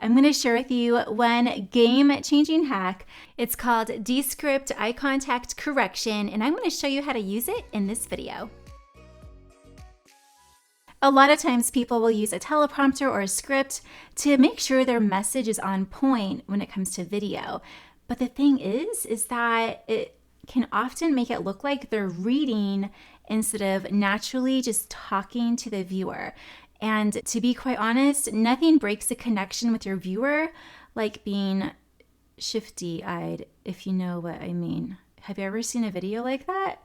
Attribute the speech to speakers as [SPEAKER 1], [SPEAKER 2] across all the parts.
[SPEAKER 1] I'm going to share with you one game-changing hack. It's called Descript eye contact correction, and I'm going to show you how to use it in this video. A lot of times people will use a teleprompter or a script to make sure their message is on point when it comes to video. But the thing is that it can often make it look like they're reading instead of naturally just talking to the viewer. And to be quite honest, nothing breaks a connection with your viewer like being shifty-eyed, if you know what I mean. Have you ever seen a video like that?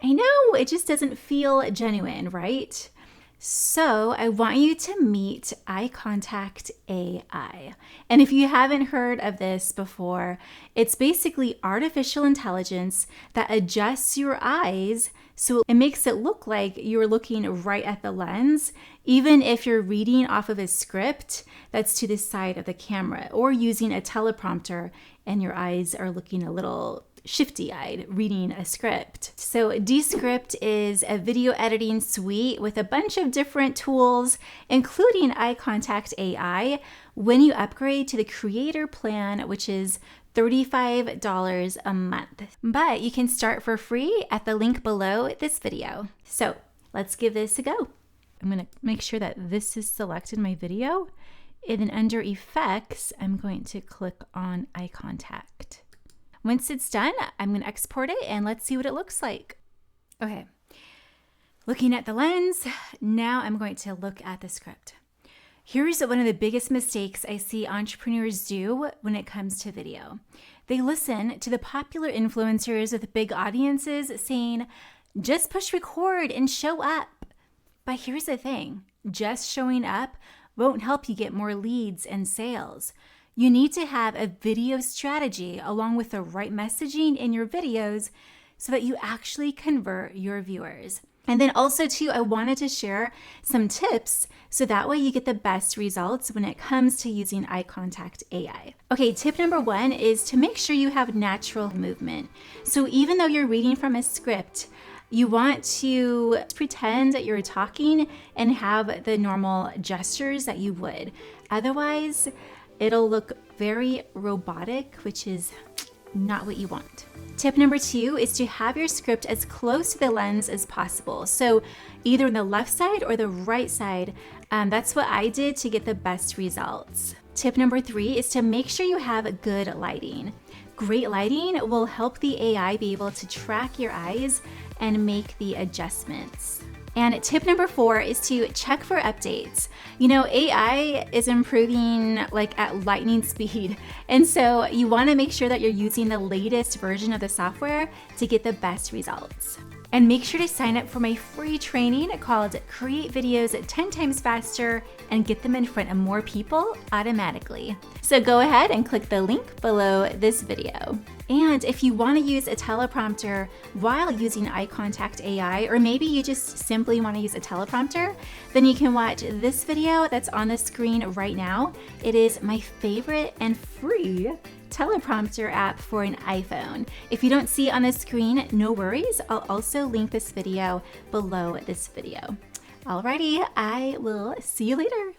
[SPEAKER 1] I know, it just doesn't feel genuine, right? So I want you to meet Eye Contact AI. And if you haven't heard of this before, it's basically artificial intelligence that adjusts your eyes so it makes it look like you're looking right at the lens, even if you're reading off of a script that's to the side of the camera or using a teleprompter and your eyes are looking a little shifty-eyed reading a script. So Descript is a video editing suite with a bunch of different tools, including Eye Contact AI, when you upgrade to the creator plan, which is $35 a month. But you can start for free at the link below this video. So let's give this a go. I'm going to make sure that this is selected in my video. And then under Effects, I'm going to click on Eye Contact. Once it's done, I'm going to export it and let's see what it looks like. Okay, looking at the lens, now I'm going to look at the script. Here's one of the biggest mistakes I see entrepreneurs do when it comes to video. They listen to the popular influencers with big audiences saying, just push record and show up. But here's the thing, just showing up won't help you get more leads and sales. You need to have a video strategy along with the right messaging in your videos so that you actually convert your viewers. And then also too, I wanted to share some tips so that way you get the best results when it comes to using Eye Contact AI. Okay, tip number one is to make sure you have natural movement. So even though you're reading from a script, you want to pretend that you're talking and have the normal gestures that you would. Otherwise, it'll look very robotic, which is not what you want. Tip number two is to have your script as close to the lens as possible. So either on the left side or the right side. That's what I did to get the best results. Tip number three is to make sure you have good lighting. Great lighting will help the AI be able to track your eyes and make the adjustments. And tip number four is to check for updates. You know, AI is improving like at lightning speed. And so you want to make sure that you're using the latest version of the software to get the best results. And make sure to sign up for my free training called Create Videos 10 Times Faster and get them in front of more people automatically. So go ahead and click the link below this video. And if you want to use a teleprompter while using Eye Contact AI, or maybe you just simply want to use a teleprompter, then you can watch this video that's on the screen right now. It is my favorite and free teleprompter app for an iPhone. If you don't see it on the screen, no worries. I'll also link this video below this video. Alrighty, I will see you later.